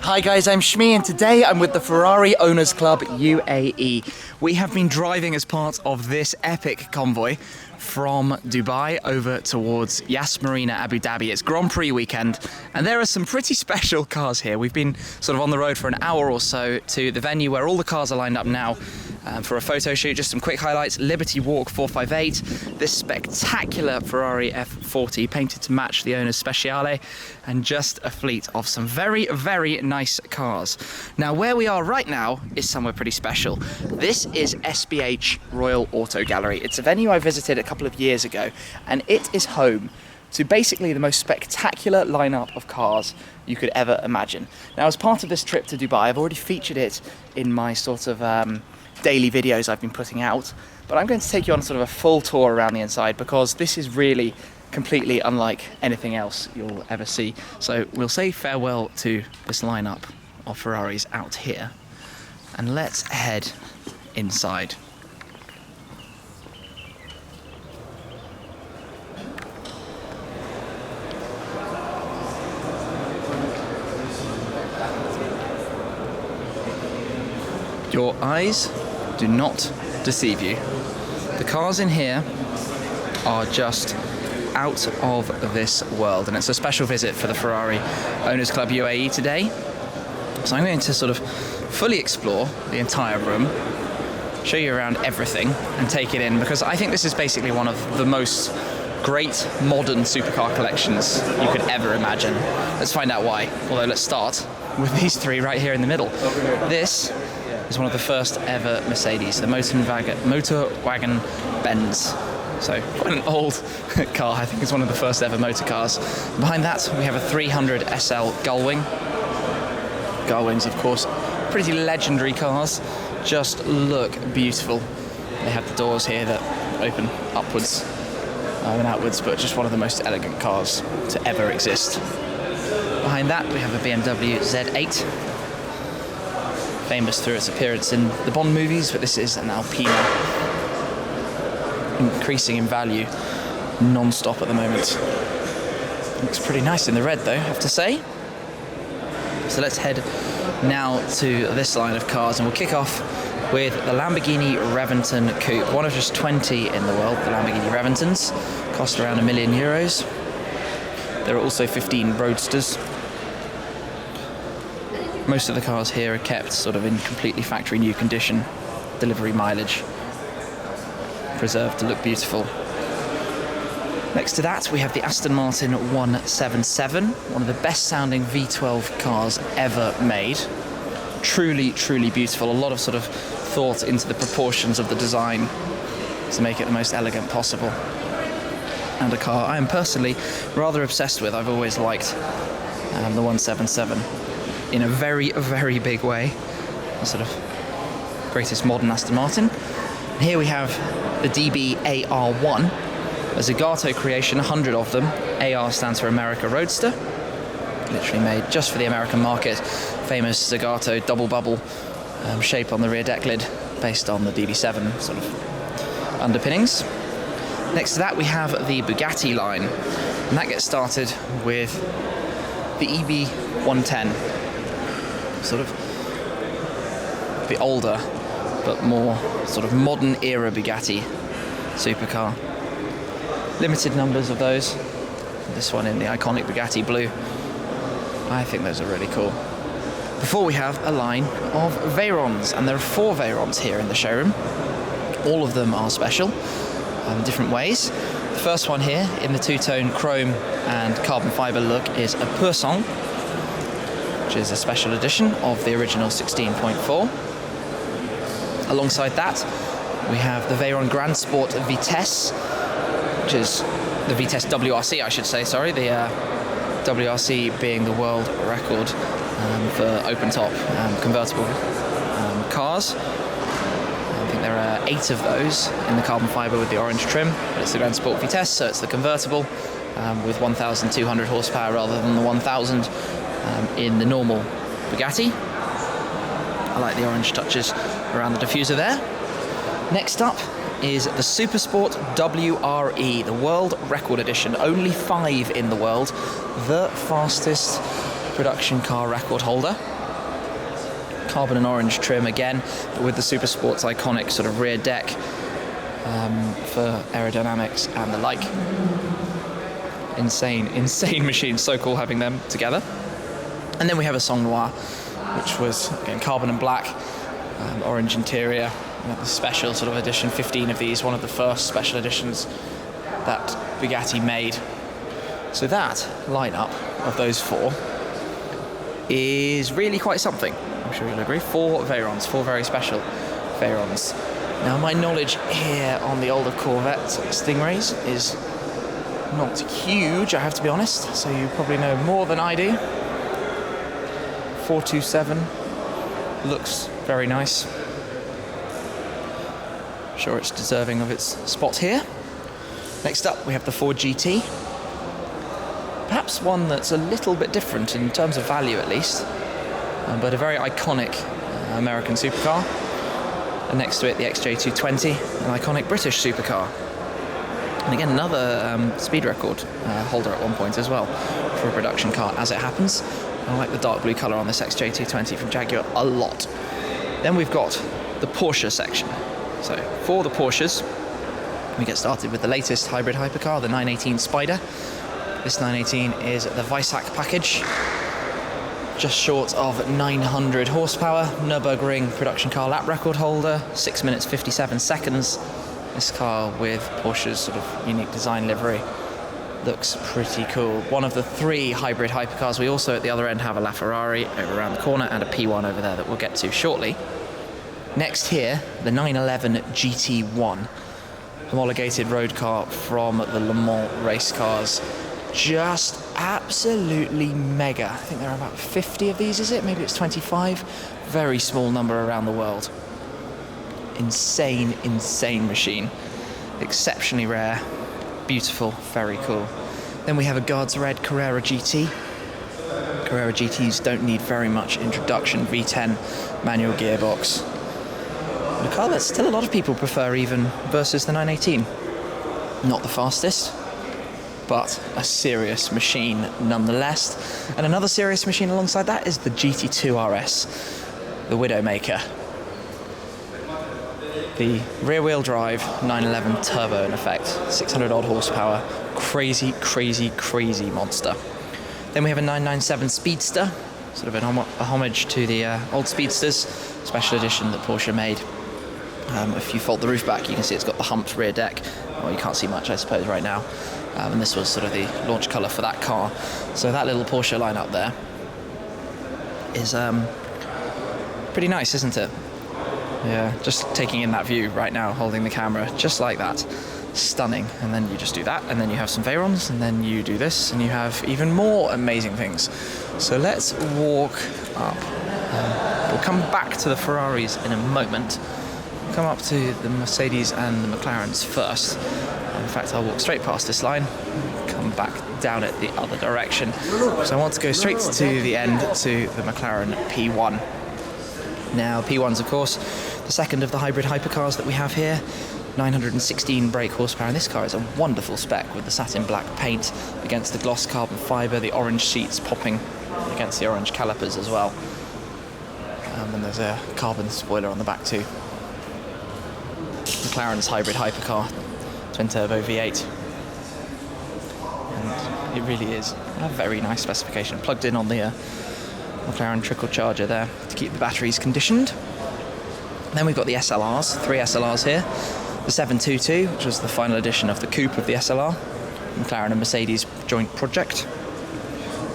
Hi guys, I'm Shmi and today I'm with the Ferrari Owners Club UAE. We have been driving as part of this epic convoy from Dubai over towards Yas Marina, Abu Dhabi. It's Grand Prix weekend and there are some pretty special cars here. We've been sort of on the road for an hour or so to the venue where all the cars are lined up now for a photo shoot. Just some quick highlights: Liberty Walk 458, this spectacular Ferrari F40 painted to match the owner's Speciale, and just a fleet of some very, very nice cars. Now where we are right now is somewhere pretty special. This is SBH Royal Auto Gallery. It's a venue I visited a couple of years ago and it is home to basically the most spectacular lineup of cars you could ever imagine. Now as part of this trip to Dubai, I've already featured it in my sort of daily videos I've been putting out, but I'm going to take you on sort of a full tour around the inside because this is really completely unlike anything else you'll ever see. So we'll say farewell to this lineup of Ferraris out here and let's head inside. Your eyes do not deceive you. The cars in here are just out of this world, and it's a special visit for the Ferrari Owners Club UAE today. So I'm going to sort of fully explore the entire room, show you around everything and take it in, because I think this is basically one of the most great modern supercar collections you could ever imagine. Let's find out why, although let's start with these three right here in the middle. This is one of the first ever Mercedes, the motor wagon Benz. So quite an old car. I think it's one of the first ever motor cars. Behind that we have a 300 SL Gullwing. Gullwings, of course, pretty legendary cars. Just look beautiful. They have the doors here that open upwards and outwards, but just one of the most elegant cars to ever exist. Behind that we have a BMW Z8. Famous through its appearance in the Bond movies, but this is an Alpina, increasing in value non-stop at the moment. Looks pretty nice in the red though, I have to say. So let's head now to this line of cars and we'll kick off with the Lamborghini Reventon Coupe, one of just 20 in the world. The Lamborghini Reventons cost around €1 million. There are also 15 Roadsters. Most of the cars here are kept sort of in completely factory new condition, delivery mileage, preserved to look beautiful. Next to that we have the Aston Martin 177, one of the best sounding V12 cars ever made. Truly, truly beautiful. A lot of sort of thought into the proportions of the design to make it the most elegant possible. And a car I am personally rather obsessed with. I've always liked the 177. In a very, very big way. The sort of greatest modern Aston Martin. And here we have the DB AR1, a Zagato creation, 100 of them. AR stands for America Roadster. Literally made just for the American market. Famous Zagato double bubble shape on the rear deck lid, based on the DB7 sort of underpinnings. Next to that we have the Bugatti line, and that gets started with the EB110. Sort of the older but more sort of modern era Bugatti supercar. Limited numbers of those. This one in the iconic Bugatti blue. I think those are really cool. Before we have a line of Veyrons, and there are 4 Veyrons here in the showroom. All of them are special in different ways. The first one here in the two-tone chrome and carbon fibre look is a Pur Sang, which is a special edition of the original 16.4. Alongside that, we have the Veyron Grand Sport Vitesse, which is the Vitesse WRC, I should say, sorry, the WRC being the world record for open-top convertible cars. I think there are 8 of those in the carbon fibre with the orange trim, but it's the Grand Sport Vitesse, so it's the convertible with 1,200 horsepower rather than the 1,000 in the normal Bugatti. I like the orange touches around the diffuser there. Next up is the Supersport WRE, the World Record Edition. Only 5 in the world. The fastest production car record holder. Carbon and orange trim again, but with the Supersport's iconic sort of rear deck for aerodynamics and the like. Insane machine. So cool having them together. And then we have a Sang Noir, which was, again, carbon and black, orange interior. The special sort of edition, 15 of these, one of the first special editions that Bugatti made. So that lineup of those 4 is really quite something. I'm sure you'll agree. 4 Veyrons, 4 very special Veyrons. Now, my knowledge here on the older Corvette Stingrays is not huge, I have to be honest, so you probably know more than I do. 427 looks very nice. Sure, it's deserving of its spot here. Next up, we have the Ford GT. Perhaps one that's a little bit different in terms of value, at least, but a very iconic American supercar. And next to it, the XJ220, an iconic British supercar. And again, another speed record holder at one point as well for a production car, as it happens. I like the dark blue colour on this XJ220 from Jaguar a lot. Then we've got the Porsche section. So for the Porsches, we get started with the latest hybrid hypercar, the 918 Spyder. This 918 is the Weissach package, just short of 900 horsepower, Nürburgring production car lap record holder, 6 minutes 57 seconds. This car with Porsche's sort of unique design livery looks pretty cool. One of the 3 hybrid hypercars. We also at the other end have a LaFerrari over around the corner and a P1 over there that we'll get to shortly. Next here, the 911 GT1, homologated road car from the Le Mans race cars. Just absolutely mega. I think there are about 50 of these, is it? Maybe it's 25. Very small number around the world. Insane machine. Exceptionally rare. Beautiful, very cool. Then we have a Guards Red Carrera GT. Carrera GTs don't need very much introduction. V10 manual gearbox. A car that still a lot of people prefer even versus the 918. Not the fastest, but a serious machine nonetheless. And another serious machine alongside that is the GT2 RS, the Widowmaker. The rear-wheel drive 911 turbo in effect, 600 odd horsepower, crazy monster. Then we have a 997 Speedster, sort of a homage to the old Speedsters, special edition that Porsche made. If you fold the roof back, you can see it's got the humped rear deck. Well, you can't see much, I suppose, right now. And this was sort of the launch colour for that car. So that little Porsche lineup there is pretty nice, isn't it? Yeah, just taking in that view right now, holding the camera, just like that. Stunning. And then you just do that, and then you have some Veyrons, and then you do this, and you have even more amazing things. So let's walk up. We'll come back to the Ferraris in a moment. Come up to the Mercedes and the McLarens first. In fact, I'll walk straight past this line, come back down it the other direction. So I want to go straight to the end to the McLaren P1. Now, P1's, of course, the second of the hybrid hypercars that we have here. 916 brake horsepower, and this car is a wonderful spec with the satin black paint against the gloss carbon fibre, the orange seats popping against the orange calipers as well. And there's a carbon spoiler on the back too. McLaren's hybrid hypercar, twin-turbo V8. And it really is a very nice specification. Plugged in on the McLaren trickle charger there to keep the batteries conditioned. Then we've got the SLRs, 3 SLRs here. The 722, which was the final edition of the coupe of the SLR, McLaren and Mercedes joint project.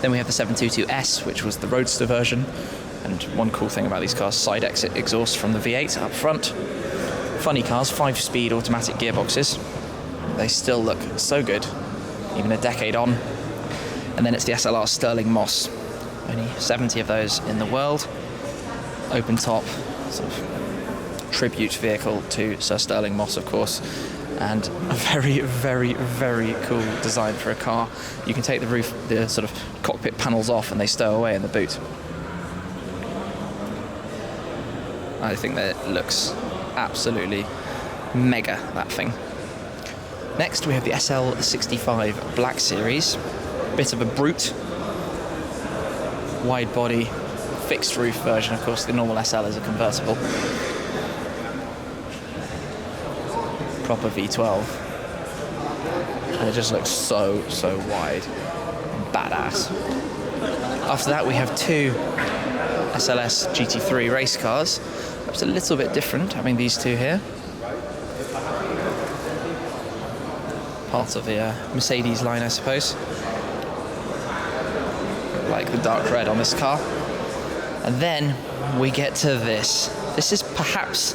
Then we have the 722S, which was the roadster version. And one cool thing about these cars, side exit exhaust from the V8 up front. Funny cars, 5-speed automatic gearboxes. They still look so good, even a decade on. And then it's the SLR Sterling Moss. Only 70 of those in the world. Open top, sort of tribute vehicle to Sir Sterling Moss, of course. And a very, very, very cool design for a car. You can take the roof, the sort of cockpit panels off, and they stow away in the boot. I think that it looks absolutely Mega, that thing. Next we have the SL65 Black Series. Bit of a brute. Wide body, fixed roof version. Of course, the normal SL is a convertible. Proper V12. And it just looks so wide. Badass. After that we have two SLS GT3 race cars. It's a little bit different having these two here. Part of the Mercedes line, I suppose. Like the dark red on this car. And then we get to this. This is perhaps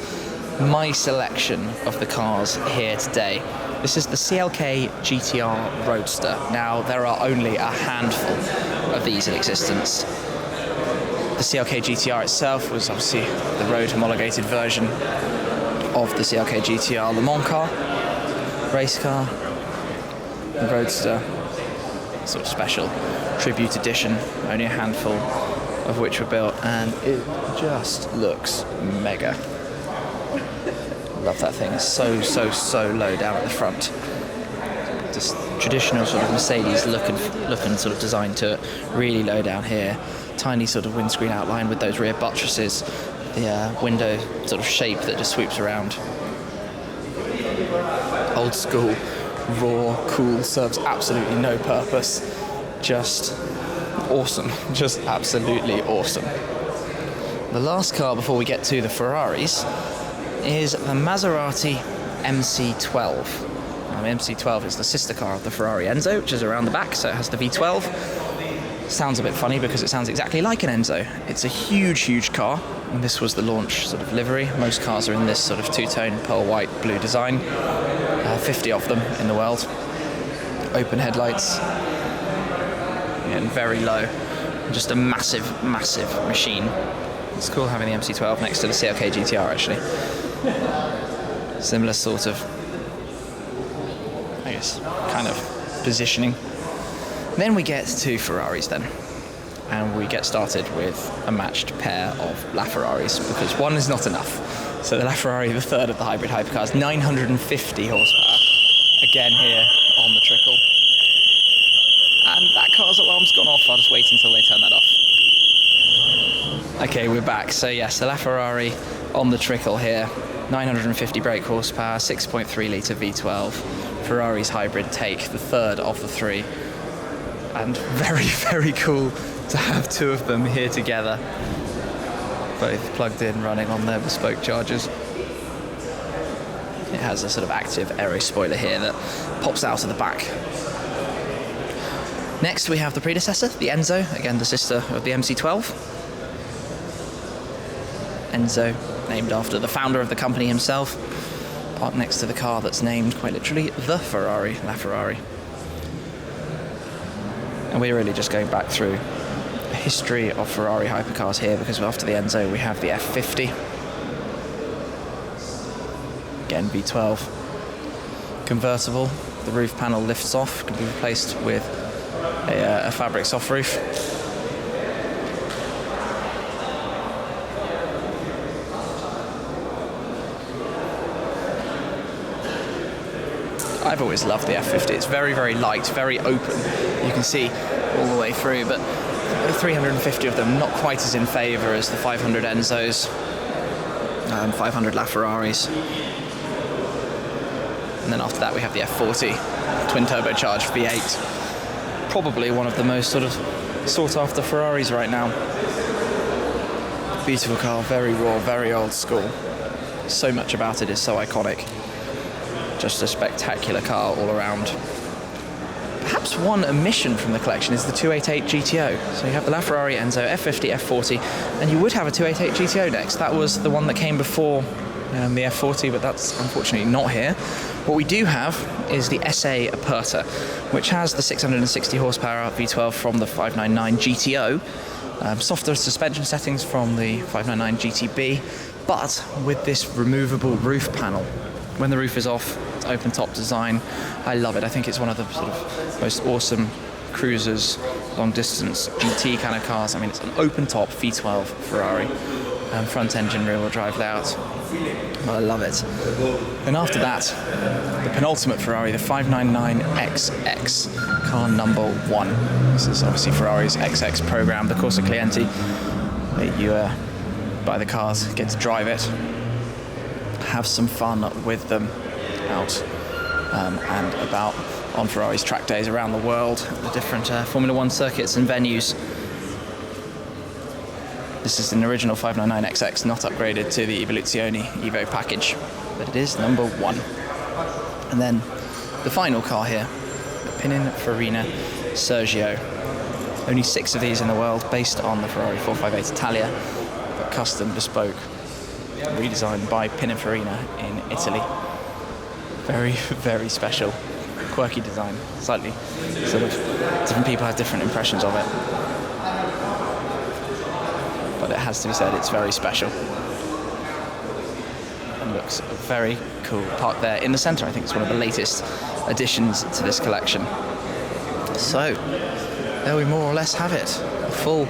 my selection of the cars here today. This is the CLK GTR Roadster. Now, there are only a handful of these in existence. The CLK GTR itself was obviously the road homologated version of the CLK GTR Le Mans car, race car. The Roadster, sort of special tribute edition, only a handful of which were built, and it just looks mega. Love that thing. It's so low down at the front. Just traditional sort of Mercedes look and sort of design to it. Really low down here. Tiny sort of windscreen outline with those rear buttresses. The window sort of shape that just sweeps around. Old school, raw, cool, serves absolutely no purpose. Just awesome. Just absolutely awesome. The last car before we get to the Ferraris is the Maserati MC12. Now, the MC12 is the sister car of the Ferrari Enzo, which is around the back, so it has the V12. Sounds a bit funny because it sounds exactly like an Enzo. It's a huge car, and this was the launch sort of livery. Most cars are in this sort of two-tone pearl white blue design. 50 of them in the world. Open headlights, and very low. Just a massive machine. It's cool having the MC12 next to the CLK GTR, actually. Similar sort of, I guess, kind of positioning. Then we get to Ferraris then. And we get started with a matched pair of LaFerraris, because one is not enough. So the LaFerrari, the third of the hybrid hypercars, 950 horsepower. Again here on the trickle. And that car's alarm's gone off. I'll just wait until they turn that off. Okay, we're back. So yes, the LaFerrari on the trickle here. 950 brake horsepower, 6.3 litre V12. Ferrari's hybrid take, the third of the three. And very cool to have two of them here together. Both plugged in, running on their bespoke chargers. It has a sort of active aero spoiler here that pops out of the back. Next we have the predecessor, the Enzo, again the sister of the MC12. Enzo, named after the founder of the company himself, parked next to the car that's named, quite literally, the Ferrari, LaFerrari. And we're really just going back through a history of Ferrari hypercars here, because after the Enzo we have the F50. Again, V12. Convertible, the roof panel lifts off, can be replaced with a fabric soft roof. I've always loved the F50. It's very light, very open. You can see all the way through, but 350 of them, not quite as in favour as the 500 Enzos, 500 LaFerraris. And then after that we have the F40, twin turbocharged V8. Probably one of the most sort of sought after Ferraris right now. Beautiful car, very raw, very old school. So much about it is so iconic. Just a spectacular car all around. Perhaps one omission from the collection is the 288 GTO. So you have the LaFerrari Enzo, F50, F40, and you would have a 288 GTO next. That was the one that came before the F40, but that's unfortunately not here. What we do have is the SA Aperta, which has the 660 horsepower V12 from the 599 GTO, softer suspension settings from the 599 GTB, but with this removable roof panel. When the roof is off, it's open top design. I love it. I think it's one of the sort of most awesome cruisers, long distance GT kind of cars. I mean, it's an open top V12 Ferrari, front engine rear wheel drive layout. I love it. Then after that, the penultimate Ferrari, the 599XX, car number 1. This is obviously Ferrari's XX program, the Corsa Clienti. You buy the cars, get to drive it, have some fun with them out and about on Ferrari's track days around the world, the different Formula 1 circuits and venues. This is an original 599XX, not upgraded to the Evoluzione Evo package, but it is number 1. And then the final car here, the Pininfarina Sergio. Only 6 of these in the world, based on the Ferrari 458 Italia, but custom, bespoke, redesigned by Pininfarina in Italy. Very, very special, quirky design. Slightly, sort of, different people have different impressions of it. But it has to be said, it's very special. And looks very cool. Parked there in the centre, I think it's one of the latest additions to this collection. So, there we more or less have it. A full,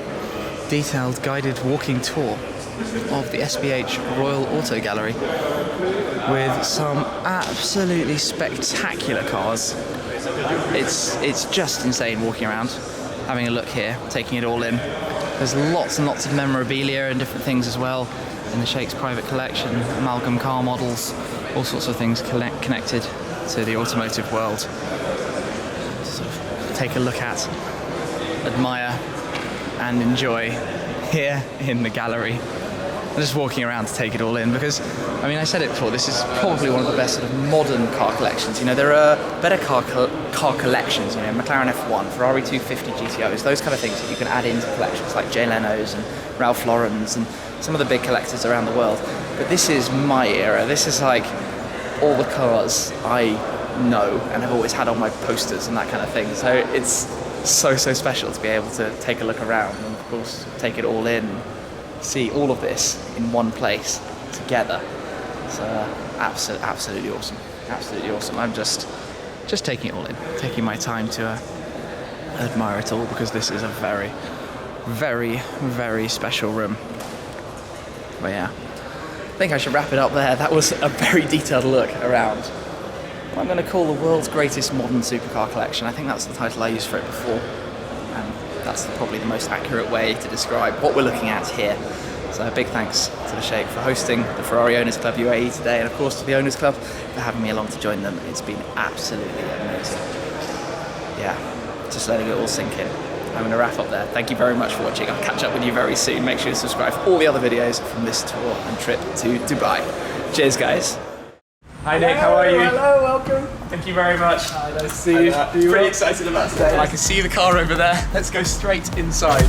detailed, guided walking tour of the SBH Royal Auto Gallery with some absolutely spectacular cars. It's just insane walking around, having a look here, taking it all in. There's lots and lots of memorabilia and different things as well in the Sheikh's private collection, amalgam car models, all sorts of things connected to the automotive world. Sort of take a look at, admire and enjoy here in the gallery. I'm just walking around to take it all in because, I mean, I said it before, this is probably one of the best sort of modern car collections. You know, there are better car collections, you know, McLaren F1, Ferrari 250 GTOs, those kind of things that you can add into collections like Jay Leno's and Ralph Lauren's and some of the big collectors around the world. But this is my era. This is like all the cars I know and have always had on my posters and that kind of thing. So it's so special to be able to take a look around and, of course, take it all in. See all of this in one place together. It's absolutely awesome. Absolutely awesome. I'm just taking it all in, taking my time to admire it all because this is a very, very, very special room. But yeah, I think I should wrap it up there. That was a very detailed look around what I'm going to call the world's greatest modern supercar collection. I think that's the title I used for it before. That's probably the most accurate way to describe what we're looking at here. So a big thanks to the Sheikh for hosting the Ferrari Owners Club UAE today, and of course to the Owners Club for having me along to join them. It's been absolutely amazing. Yeah, just letting it all sink in. I'm going to wrap up there. Thank you very much for watching. I'll catch up with you very soon. Make sure you subscribe for all the other videos from this tour and trip to Dubai. Cheers, guys. Hi Nick, how are you? Hello, welcome. Thank you very much. Hi, nice to see you. Pretty excited about today. I can see the car over there. Let's go straight inside.